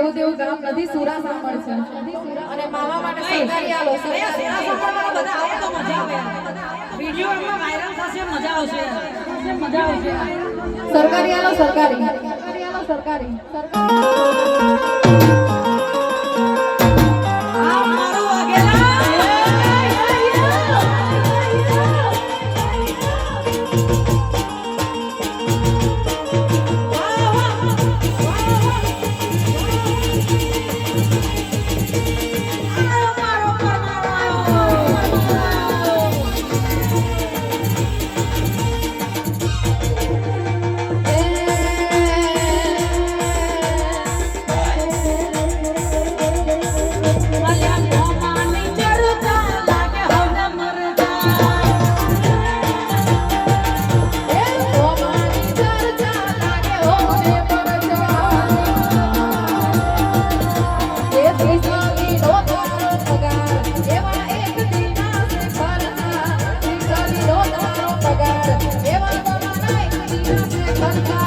એવું તેવું કામ નથી. સુરા સાંભળ છે અને મામા માટે સરકારી આલો સરકારી સાંભળવાના બધા આવે તો મજા આવે. વિડિયો એમાં વાયરલ થશે, મજા આવશે, મજા આવશે. સરકારી આલો સરકારી આલો સરકારી Bye.